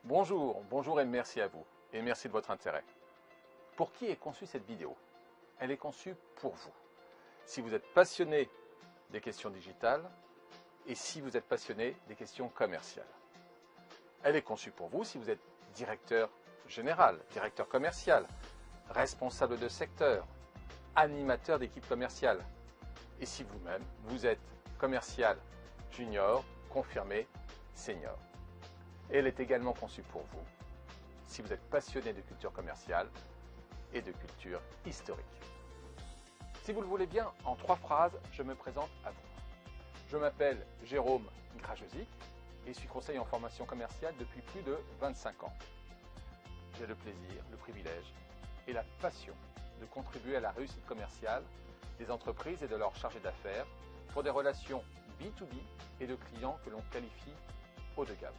Bonjour et merci à vous. Et merci de votre intérêt. Pour qui est conçue cette vidéo? Elle est conçue pour vous. Si vous êtes passionné des questions digitales et si vous êtes passionné des questions commerciales. Elle est conçue pour vous si vous êtes directeur général, directeur commercial, responsable de secteur, animateur d'équipe commerciale. Et si vous-même, vous êtes commercial junior, confirmé, senior. Elle est également conçue pour vous si vous êtes passionné de culture commerciale et de culture historique. Si vous le voulez bien, en 3 phrases, je me présente à vous. Je m'appelle Jérôme Grajewczyk et suis conseiller en formation commerciale depuis plus de 25 ans. J'ai le plaisir, le privilège et la passion de contribuer à la réussite commerciale des entreprises et de leurs chargés d'affaires pour des relations B2B et de clients que l'on qualifie haut de gamme.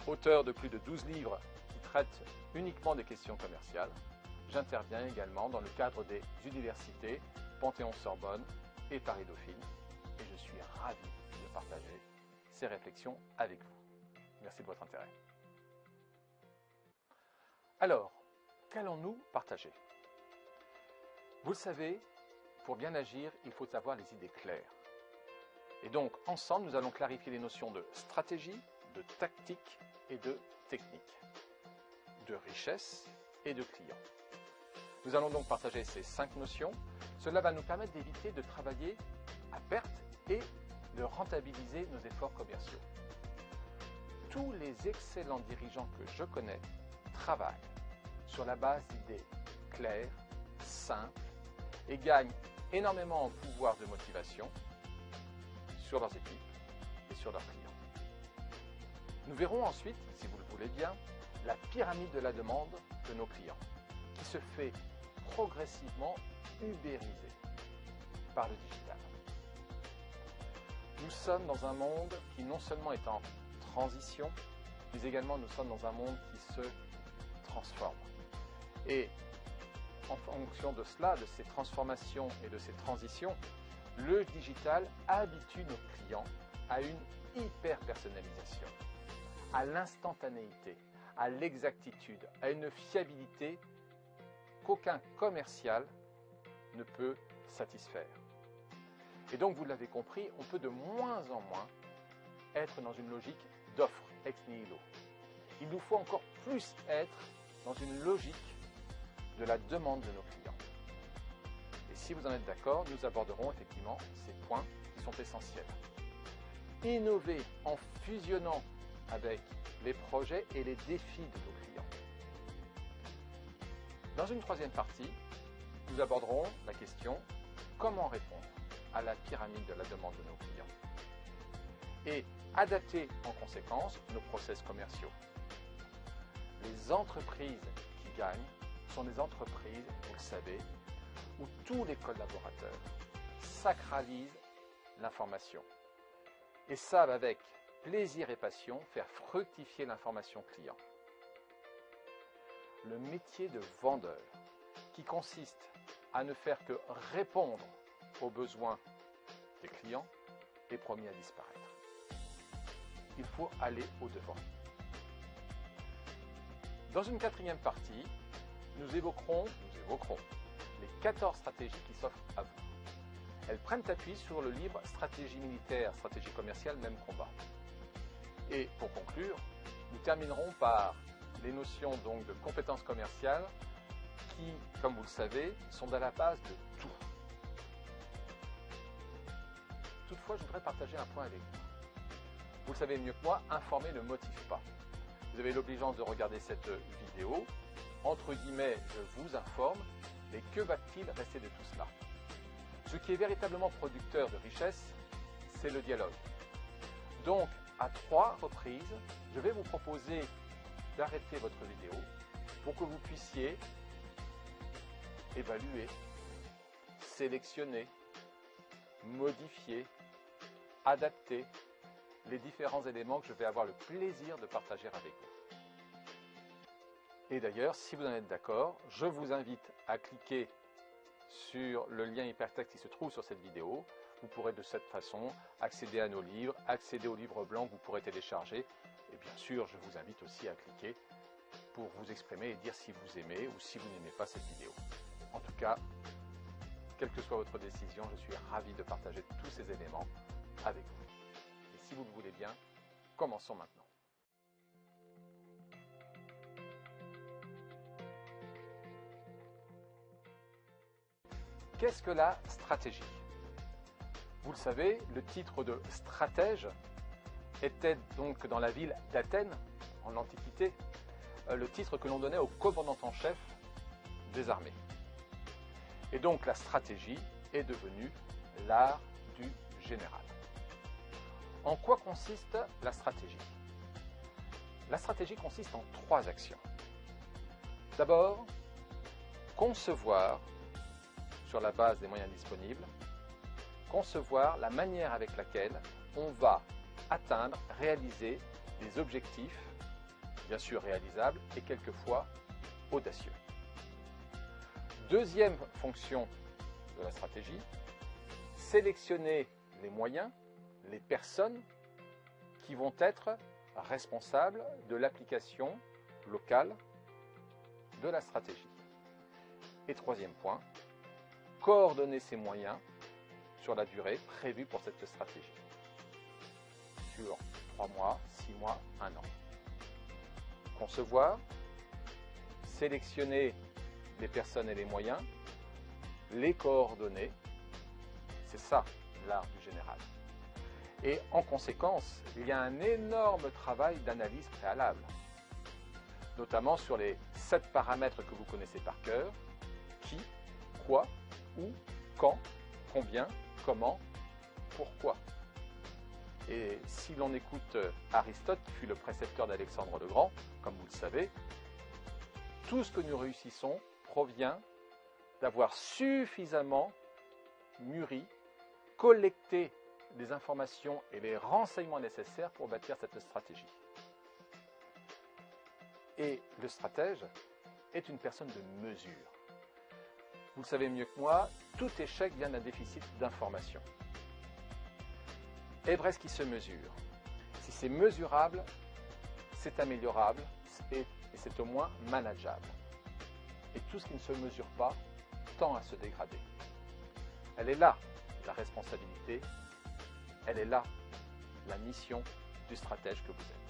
Auteur de plus de 12 livres qui traitent uniquement des questions commerciales, j'interviens également dans le cadre des universités Panthéon-Sorbonne et Paris-Dauphine et je suis ravi de partager ces réflexions avec vous. Merci de votre intérêt. Alors, qu'allons-nous partager? Vous le savez, pour bien agir, il faut avoir les idées claires. Et donc, ensemble, nous allons clarifier les notions de stratégie, de tactique et de technique, de richesse et de client. Nous allons donc partager ces 5 notions. Cela va nous permettre d'éviter de travailler à perte et de rentabiliser nos efforts commerciaux. Tous les excellents dirigeants que je connais travaillent sur la base d'idées claires, simples et gagnent énormément en pouvoir de motivation sur leurs équipes et sur leurs clients. Nous verrons ensuite, si vous le voulez bien, la pyramide de la demande de nos clients, qui se fait progressivement ubériser par le digital. Nous sommes dans un monde qui non seulement est en transition, mais également nous sommes dans un monde qui se transforme. Et en fonction de cela, de ces transformations et de ces transitions, le digital habitue nos clients à une hyper-personnalisation, à l'instantanéité, à l'exactitude, à une fiabilité qu'aucun commercial ne peut satisfaire. Et donc, vous l'avez compris, on peut de moins en moins être dans une logique d'offre ex nihilo. Il nous faut encore plus être dans une logique de la demande de nos clients. Et si vous en êtes d'accord, nous aborderons effectivement ces points qui sont essentiels. Innover en fusionnant avec les projets et les défis de nos clients. Dans une 3e partie, nous aborderons la question comment répondre à la pyramide de la demande de nos clients et adapter en conséquence nos process commerciaux. Les entreprises qui gagnent sont des entreprises, vous le savez, où tous les collaborateurs sacralisent l'information et savent avec plaisir et passion faire fructifier l'information client. Le métier de vendeur, qui consiste à ne faire que répondre aux besoins des clients, est promis à disparaître. Il faut aller au-devant. Dans une 4e partie, nous évoquerons les 14 stratégies qui s'offrent à vous. Elles prennent appui sur le livre Stratégie militaire, stratégie commerciale, même combat. Et pour conclure, nous terminerons par les notions donc de compétences commerciales qui, comme vous le savez, sont à la base de tout. Toutefois, je voudrais partager un point avec vous. Vous le savez mieux que moi, informer ne motive pas. Vous avez l'obligeance de regarder cette vidéo. Entre guillemets, je vous informe, mais que va-t-il rester de tout cela? Ce qui est véritablement producteur de richesse, c'est le dialogue. Donc, à 3 reprises, je vais vous proposer d'arrêter votre vidéo pour que vous puissiez évaluer, sélectionner, modifier, adapter les différents éléments que je vais avoir le plaisir de partager avec vous. Et d'ailleurs, si vous en êtes d'accord, je vous invite à cliquer sur le lien hypertexte qui se trouve sur cette vidéo. Vous pourrez de cette façon accéder à nos livres, accéder aux livres blancs que vous pourrez télécharger Et bien sûr, je vous invite aussi à cliquer pour vous exprimer et dire si vous aimez ou si vous n'aimez pas cette vidéo. En tout cas, quelle que soit votre décision, je suis ravi de partager tous ces éléments avec vous. Et si vous le voulez bien, commençons maintenant. Qu'est-ce que la stratégie? Vous le savez, le titre de stratège était donc dans la ville d'Athènes, en l'Antiquité, le titre que l'on donnait au commandant en chef des armées. Et donc la stratégie est devenue l'art du général. En quoi consiste la stratégie? La stratégie consiste en 3 actions. D'abord, concevoir, sur la base des moyens disponibles, concevoir la manière avec laquelle on va atteindre, réaliser des objectifs, bien sûr réalisables et quelquefois audacieux. Deuxième fonction de la stratégie, sélectionner les moyens, les personnes qui vont être responsables de l'application locale de la stratégie. Et troisième point, coordonner ces moyens sur la durée prévue pour cette stratégie. Sur 3 mois, 6 mois, 1 an. Concevoir, sélectionner les personnes et les moyens, les coordonner, c'est ça l'art du général. Et en conséquence, il y a un énorme travail d'analyse préalable, notamment sur les 7 paramètres que vous connaissez par cœur, qui, quoi, où, quand, combien, comment, pourquoi. Et si l'on écoute Aristote, qui fut le précepteur d'Alexandre le Grand, comme vous le savez, tout ce que nous réussissons provient d'avoir suffisamment mûri, collecté les informations et les renseignements nécessaires pour bâtir cette stratégie. Et le stratège est une personne de mesure. Vous le savez mieux que moi, tout échec vient d'un déficit d'information. Est-ce qui se mesure? Si c'est mesurable, c'est améliorable et c'est au moins manageable. Et tout ce qui ne se mesure pas tend à se dégrader. Elle est là, la responsabilité, elle est là, la mission du stratège que vous êtes.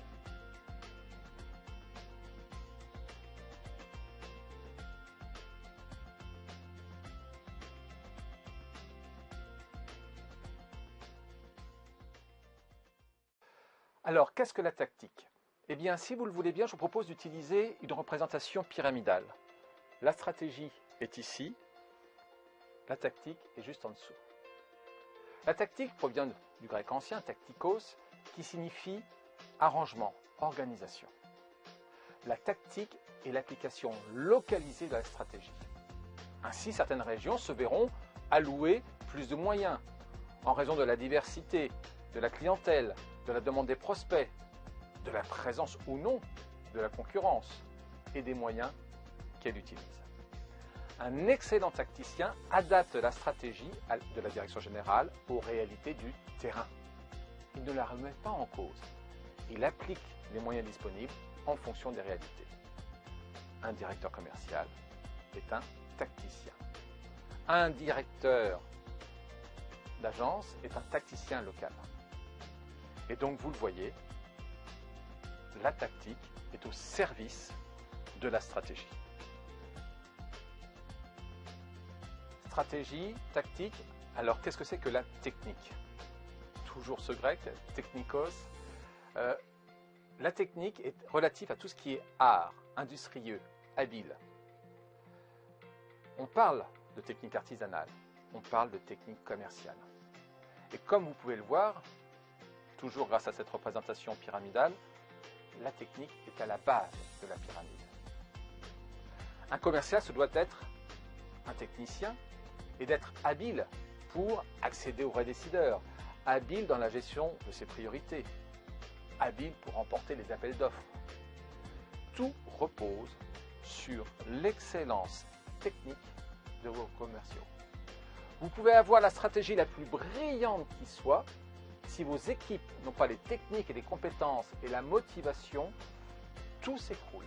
Alors, qu'est-ce que la tactique? Eh bien, si vous le voulez bien, je vous propose d'utiliser une représentation pyramidale. La stratégie est ici, la tactique est juste en dessous. La tactique provient du grec ancien, tactikos, qui signifie arrangement, organisation. La tactique est l'application localisée de la stratégie. Ainsi, certaines régions se verront allouer plus de moyens en raison de la diversité, de la clientèle, de la demande des prospects, de la présence ou non de la concurrence et des moyens qu'elle utilise. Un excellent tacticien adapte la stratégie de la direction générale aux réalités du terrain. Il ne la remet pas en cause. Il applique les moyens disponibles en fonction des réalités. Un directeur commercial est un tacticien. Un directeur d'agence est un tacticien local. Et donc, vous le voyez, la tactique est au service de la stratégie. Stratégie, tactique, alors qu'est-ce que c'est que la technique? Toujours ce grec, technikos. La technique est relative à tout ce qui est art, industrieux, habile. On parle de technique artisanale, on parle de technique commerciale. Et comme vous pouvez le voir, toujours grâce à cette représentation pyramidale, la technique est à la base de la pyramide. Un commercial, ce doit être un technicien et d'être habile pour accéder aux vrais décideurs, habile dans la gestion de ses priorités, habile pour remporter les appels d'offres. Tout repose sur l'excellence technique de vos commerciaux. Vous pouvez avoir la stratégie la plus brillante qui soit, si vos équipes n'ont pas les techniques et les compétences et la motivation, tout s'écroule.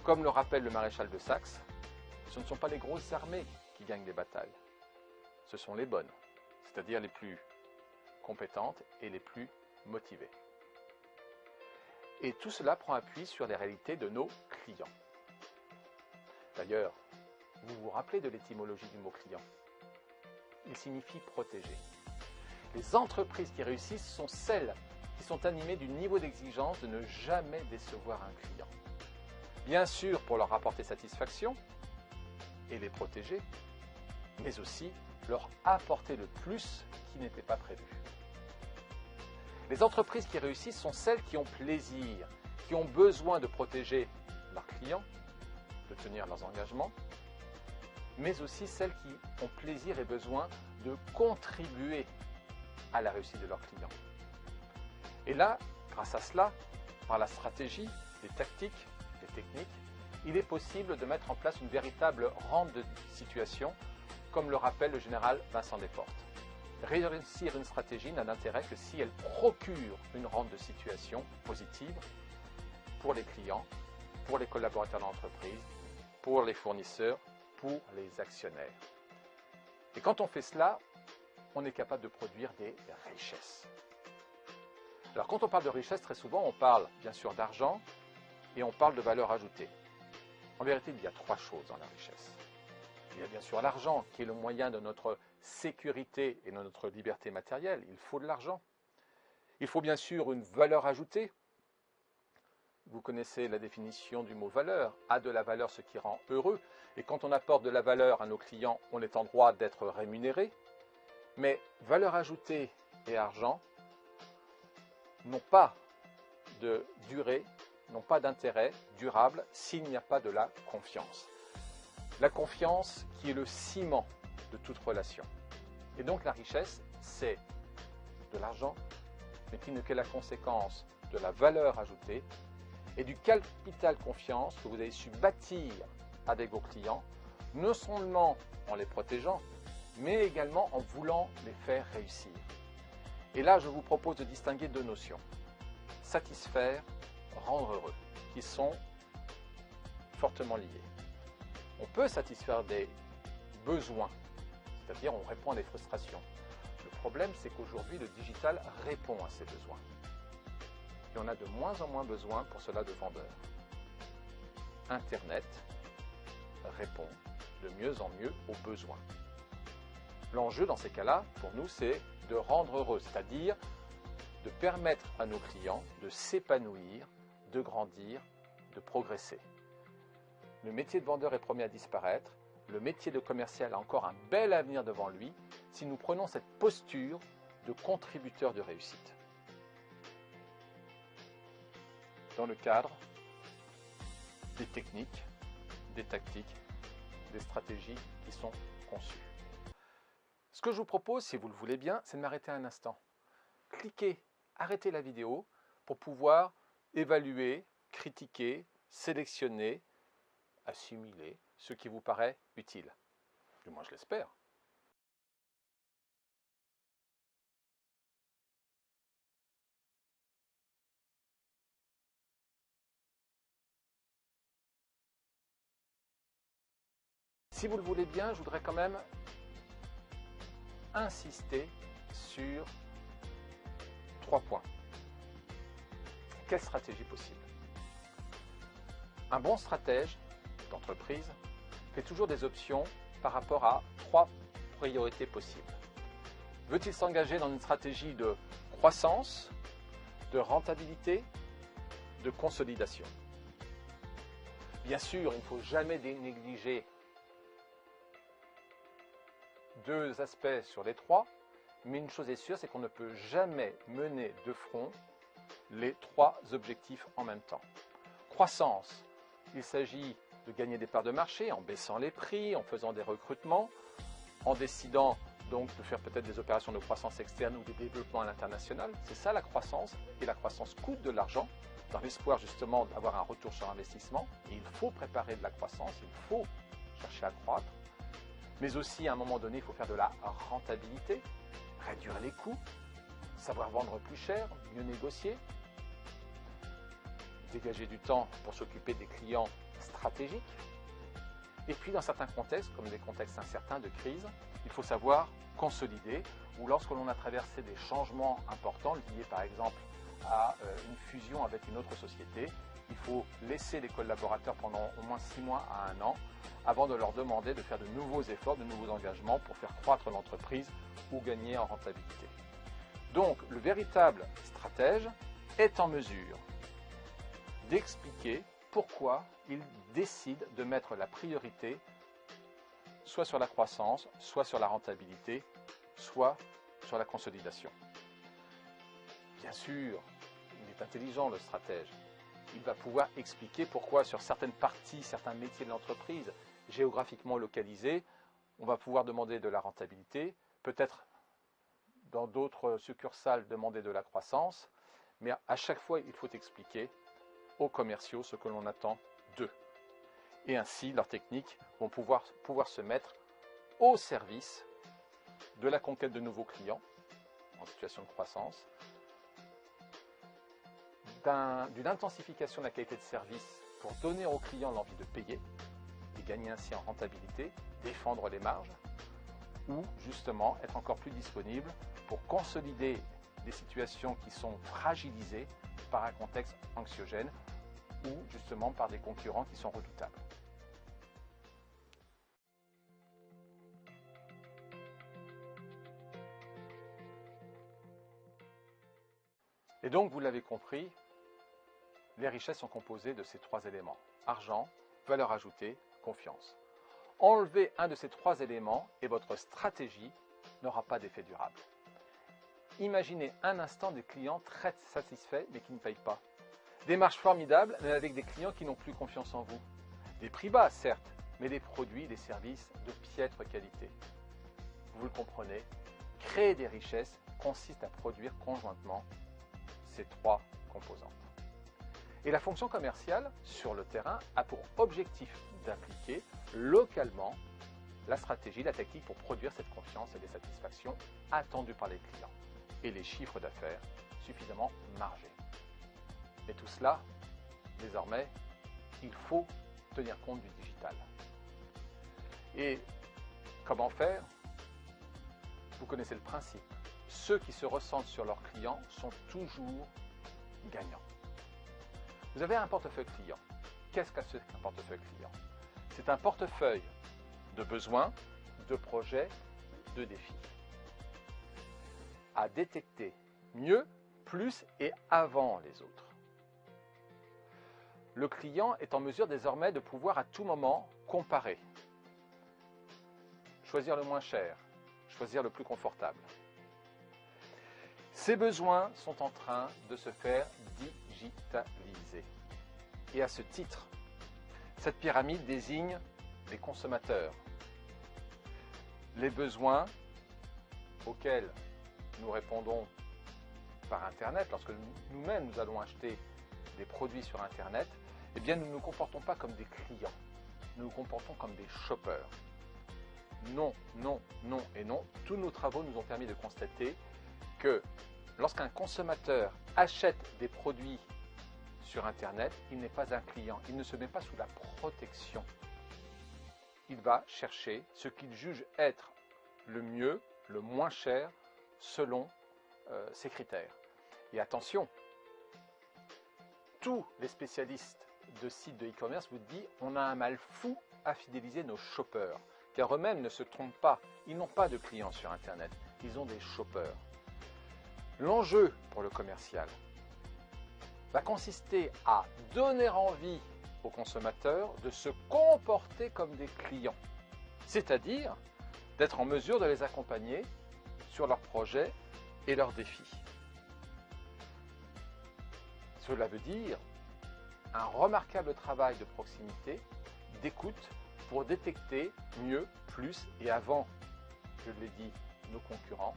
Comme le rappelle le maréchal de Saxe, ce ne sont pas les grosses armées qui gagnent les batailles, ce sont les bonnes, c'est-à-dire les plus compétentes et les plus motivées. Et tout cela prend appui sur les réalités de nos clients. D'ailleurs, vous vous rappelez de l'étymologie du mot client? Il signifie protéger. Les entreprises qui réussissent sont celles qui sont animées du niveau d'exigence de ne jamais décevoir un client. Bien sûr pour leur apporter satisfaction et les protéger, mais aussi leur apporter le plus qui n'était pas prévu. Les entreprises qui réussissent sont celles qui ont plaisir, qui ont besoin de protéger leurs clients, de tenir leurs engagements, mais aussi celles qui ont plaisir et besoin de contribuer à la réussite de leurs clients. Et là, grâce à cela, par la stratégie, les tactiques, les techniques, il est possible de mettre en place une véritable rente de situation, comme le rappelle le général Vincent Desportes. Réussir une stratégie n'a d'intérêt que si elle procure une rente de situation positive pour les clients, pour les collaborateurs d'entreprise, pour les fournisseurs, pour les actionnaires. Et quand on fait cela, on est capable de produire des richesses. Alors quand on parle de richesse, très souvent on parle bien sûr d'argent et on parle de valeur ajoutée. En vérité, il y a trois choses dans la richesse. Il y a bien sûr l'argent qui est le moyen de notre sécurité et de notre liberté matérielle. Il faut de l'argent. Il faut bien sûr une valeur ajoutée. Vous connaissez la définition du mot valeur. A de la valeur ce qui rend heureux. Et quand on apporte de la valeur à nos clients, on est en droit d'être rémunéré. Mais valeur ajoutée et argent n'ont pas de durée, n'ont pas d'intérêt durable s'il n'y a pas de la confiance. La confiance qui est le ciment de toute relation. Et donc la richesse, c'est de l'argent, mais qui n'est que la conséquence de la valeur ajoutée et du capital confiance que vous avez su bâtir avec vos clients, non seulement en les protégeant, mais également en voulant les faire réussir. Et là, je vous propose de distinguer deux notions. Satisfaire, rendre heureux, qui sont fortement liés. On peut satisfaire des besoins, c'est-à-dire on répond à des frustrations. Le problème, c'est qu'aujourd'hui, le digital répond à ces besoins. Et on a de moins en moins besoin pour cela de vendeurs. Internet répond de mieux en mieux aux besoins. L'enjeu dans ces cas-là, pour nous, c'est de rendre heureux, c'est-à-dire de permettre à nos clients de s'épanouir, de grandir, de progresser. Le métier de vendeur est promis à disparaître, le métier de commercial a encore un bel avenir devant lui si nous prenons cette posture de contributeur de réussite. Dans le cadre des techniques, des tactiques, des stratégies qui sont conçues. Ce que je vous propose, si vous le voulez bien, c'est de m'arrêter un instant. Cliquez, arrêtez la vidéo pour pouvoir évaluer, critiquer, sélectionner, assimiler ce qui vous paraît utile. Du moins, je l'espère. Si vous le voulez bien, je voudrais quand même insister sur 3 points. Quelle stratégie possible? Un bon stratège d'entreprise fait toujours des options par rapport à 3 priorités possibles. Veut-il s'engager dans une stratégie de croissance, de rentabilité, de consolidation? Bien sûr, il ne faut jamais négliger 2 aspects sur les 3, mais une chose est sûre, c'est qu'on ne peut jamais mener de front les 3 objectifs en même temps. Croissance, il s'agit de gagner des parts de marché en baissant les prix, en faisant des recrutements, en décidant donc de faire peut-être des opérations de croissance externe ou des développements à l'international. C'est ça la croissance, et la croissance coûte de l'argent, dans l'espoir justement d'avoir un retour sur investissement. Et il faut préparer de la croissance, il faut chercher à croître, mais aussi à un moment donné, il faut faire de la rentabilité, réduire les coûts, savoir vendre plus cher, mieux négocier, dégager du temps pour s'occuper des clients stratégiques. Et puis dans certains contextes, comme des contextes incertains de crise, il faut savoir consolider, ou lorsque l'on a traversé des changements importants, liés par exemple à une fusion avec une autre société, il faut laisser les collaborateurs pendant au moins 6 mois à 1 an, avant de leur demander de faire de nouveaux efforts, de nouveaux engagements pour faire croître l'entreprise ou gagner en rentabilité. Donc le véritable stratège est en mesure d'expliquer pourquoi il décide de mettre la priorité soit sur la croissance, soit sur la rentabilité, soit sur la consolidation. Bien sûr, il est intelligent le stratège. Il va pouvoir expliquer pourquoi sur certaines parties, certains métiers de l'entreprise, géographiquement localisés, on va pouvoir demander de la rentabilité, peut-être dans d'autres succursales demander de la croissance, mais à chaque fois il faut expliquer aux commerciaux ce que l'on attend d'eux. Et ainsi, leurs techniques vont pouvoir se mettre au service de la conquête de nouveaux clients en situation de croissance, d'une intensification de la qualité de service pour donner aux clients l'envie de payer et gagner ainsi en rentabilité, défendre les marges, ou justement être encore plus disponible pour consolider des situations qui sont fragilisées par un contexte anxiogène ou justement par des concurrents qui sont redoutables. Et donc, vous l'avez compris, les richesses sont composées de ces 3 éléments. Argent, valeur ajoutée, confiance. Enlevez un de ces 3 éléments et votre stratégie n'aura pas d'effet durable. Imaginez un instant des clients très satisfaits mais qui ne payent pas. Des marges formidables mais avec des clients qui n'ont plus confiance en vous. Des prix bas, certes, mais des produits, des services de piètre qualité. Vous le comprenez, créer des richesses consiste à produire conjointement ces 3 composantes. Et la fonction commerciale, sur le terrain, a pour objectif d'appliquer localement la stratégie, la tactique pour produire cette confiance et des satisfactions attendues par les clients et les chiffres d'affaires suffisamment margés. Mais tout cela, désormais, il faut tenir compte du digital. Et comment faire? Vous connaissez le principe. Ceux qui se ressentent sur leurs clients sont toujours gagnants. Vous avez un portefeuille client. Qu'est-ce qu'un portefeuille client? C'est un portefeuille de besoins, de projets, de défis. À détecter mieux, plus et avant les autres. Le client est en mesure désormais de pouvoir à tout moment comparer. Choisir le moins cher, choisir le plus confortable. Ces besoins sont en train de se faire digitaliser. Et à ce titre, cette pyramide désigne les consommateurs, les besoins auxquels nous répondons par Internet, lorsque nous-mêmes nous allons acheter des produits sur Internet, eh bien nous ne nous comportons pas comme des clients, nous nous comportons comme des shoppers. Non, non, non et non. Tous nos travaux nous ont permis de constater que lorsqu'un consommateur achète des produits sur Internet, il n'est pas un client, il ne se met pas sous la protection. Il va chercher ce qu'il juge être le mieux, le moins cher, selon ses critères. Et attention, tous les spécialistes de sites de e-commerce vous disent on a un mal fou à fidéliser nos shoppers, car eux-mêmes ne se trompent pas, ils n'ont pas de clients sur Internet, ils ont des shoppers. L'enjeu pour le commercial va consister à donner envie aux consommateurs de se comporter comme des clients, c'est-à-dire d'être en mesure de les accompagner sur leurs projets et leurs défis. Cela veut dire un remarquable travail de proximité, d'écoute pour détecter mieux, plus et avant, je l'ai dit, nos concurrents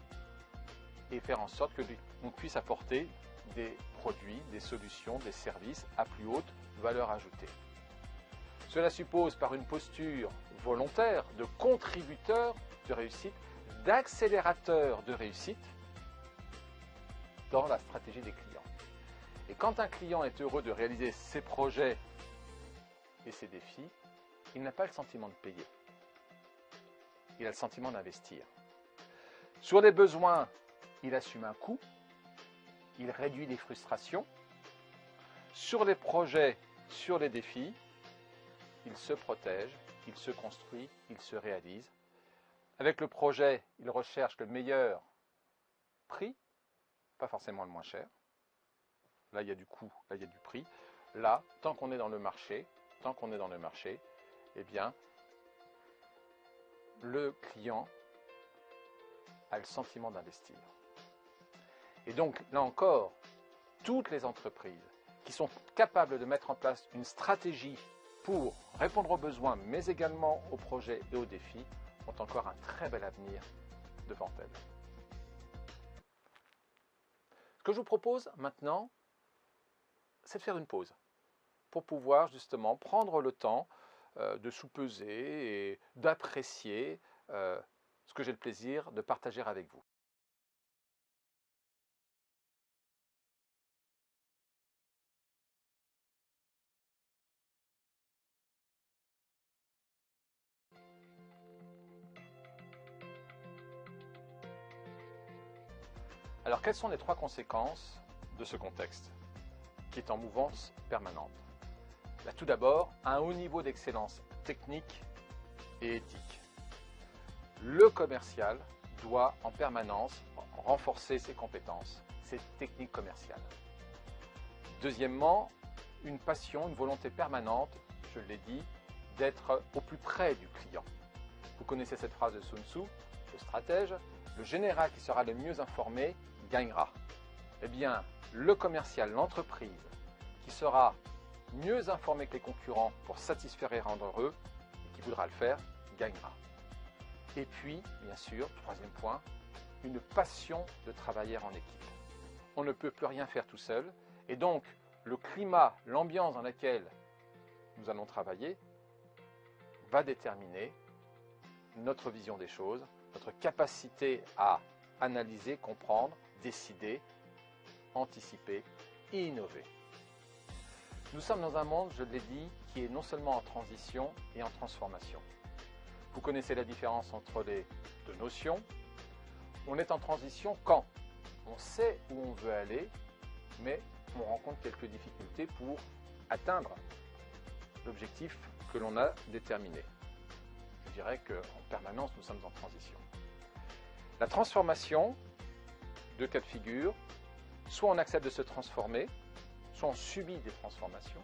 et faire en sorte que l'on puisse apporter des produits, des solutions, des services à plus haute valeur ajoutée. Cela suppose par une posture volontaire de contributeur de réussite d'accélérateur de réussite dans la stratégie des clients. Et quand un client est heureux de réaliser ses projets et ses défis, il n'a pas le sentiment de payer. Il a le sentiment d'investir. Sur les besoins, il assume un coût, il réduit les frustrations. Sur les projets, sur les défis, il se protège, il se construit, il se réalise. Avec le projet, il recherche le meilleur prix, pas forcément le moins cher. Là, il y a du coût, là, il y a du prix. Là, tant qu'on est dans le marché, eh bien, le client a le sentiment d'investir. Et donc, là encore, toutes les entreprises qui sont capables de mettre en place une stratégie pour répondre aux besoins, mais également aux projets et aux défis, ont encore un très bel avenir devant elles. Ce que je vous propose maintenant, c'est de faire une pause pour pouvoir justement prendre le temps de sous-peser et d'apprécier ce que j'ai le plaisir de partager avec vous. Alors, quelles sont les 3 conséquences de ce contexte qui est en mouvance permanente? Là, tout d'abord, un haut niveau d'excellence technique et éthique. Le commercial doit en permanence renforcer ses compétences, ses techniques commerciales. Deuxièmement, une passion, une volonté permanente, je l'ai dit, d'être au plus près du client. Vous connaissez cette phrase de Sun Tzu, le stratège, le général qui sera le mieux informé gagnera. Eh bien, le commercial, l'entreprise qui sera mieux informé que les concurrents pour satisfaire et rendre heureux, et qui voudra le faire, gagnera. Et puis, bien sûr, troisième point, une passion de travailler en équipe. On ne peut plus rien faire tout seul, et donc le climat, l'ambiance dans laquelle nous allons travailler va déterminer notre vision des choses, notre capacité à analyser, comprendre, décider, anticiper et innover. Nous sommes dans un monde, je l'ai dit, qui est non seulement en transition et en transformation. Vous connaissez la différence entre les deux notions. On est en transition quand on sait où on veut aller, mais on rencontre quelques difficultés pour atteindre l'objectif que l'on a déterminé. Je dirais qu'en permanence, nous sommes en transition. La transformation, deux cas de figure, soit on accepte de se transformer, soit on subit des transformations,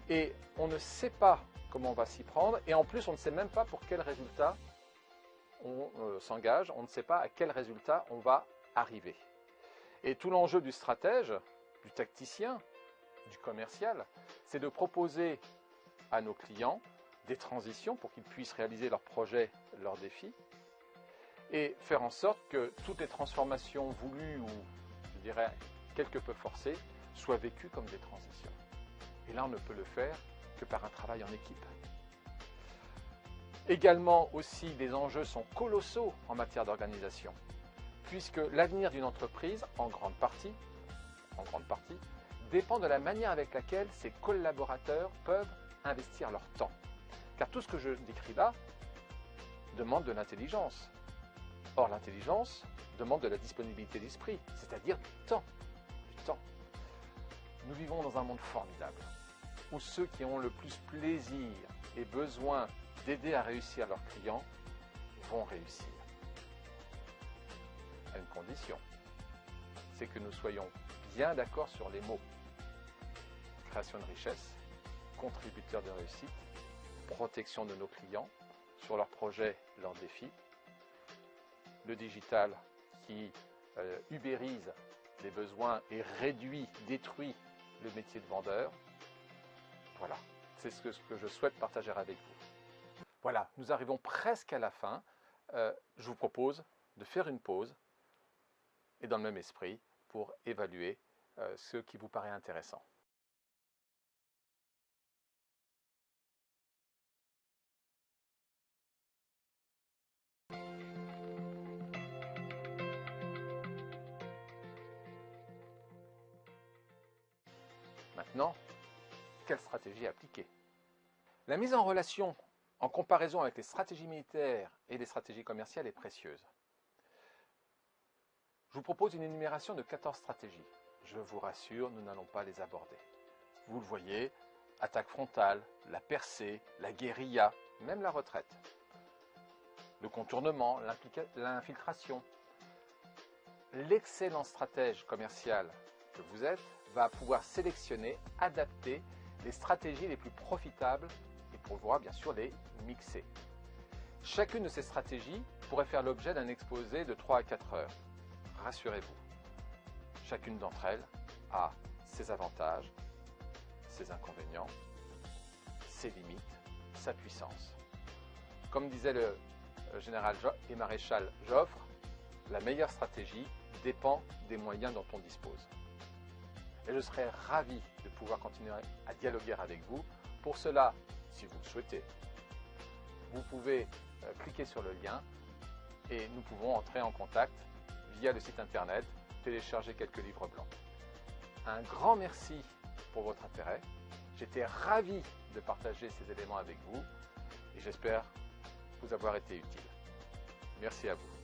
et on ne sait pas comment on va s'y prendre, et en plus on ne sait même pas pour quel résultat on s'engage, on ne sait pas à quel résultat on va arriver. Et tout l'enjeu du stratège, du tacticien, du commercial, c'est de proposer à nos clients des transitions pour qu'ils puissent réaliser leurs projets, leurs défis, et faire en sorte que toutes les transformations voulues ou, je dirais, quelque peu forcées, soient vécues comme des transitions. Et là, on ne peut le faire que par un travail en équipe. Également aussi, les enjeux sont colossaux en matière d'organisation, puisque l'avenir d'une entreprise, en grande partie, dépend de la manière avec laquelle ses collaborateurs peuvent investir leur temps. Car tout ce que je décris là demande de l'intelligence. Or, l'intelligence demande de la disponibilité d'esprit, c'est-à-dire du temps. Nous vivons dans un monde formidable, où ceux qui ont le plus plaisir et besoin d'aider à réussir leurs clients vont réussir. À une condition, c'est que nous soyons bien d'accord sur les mots. Création de richesse, contributeur de réussite, protection de nos clients sur leurs projets, leurs défis, le digital qui ubérise les besoins et réduit, détruit le métier de vendeur. Voilà, c'est ce que je souhaite partager avec vous. Voilà, nous arrivons presque à la fin. Je vous propose de faire une pause et dans le même esprit pour évaluer ce qui vous paraît intéressant. Maintenant, quelle stratégie appliquer? La mise en relation, en comparaison avec les stratégies militaires et les stratégies commerciales est précieuse. Je vous propose une énumération de 14 stratégies. Je vous rassure, nous n'allons pas les aborder. Vous le voyez, attaque frontale, la percée, la guérilla, même la retraite. Le contournement, l'infiltration. L'excellent stratège commercial que vous êtes va pouvoir sélectionner, adapter les stratégies les plus profitables et pourra bien sûr les mixer. Chacune de ces stratégies pourrait faire l'objet d'un exposé de 3 à 4 heures. Rassurez-vous, chacune d'entre elles a ses avantages, ses inconvénients, ses limites, sa puissance. Comme disait le général et maréchal Joffre, la meilleure stratégie dépend des moyens dont on dispose. Et je serais ravi de pouvoir continuer à dialoguer avec vous. Pour cela, si vous le souhaitez, vous pouvez cliquer sur le lien et nous pouvons entrer en contact via le site internet, télécharger quelques livres blancs. Un grand merci pour votre intérêt. J'étais ravi de partager ces éléments avec vous et j'espère vous avoir été utile. Merci à vous.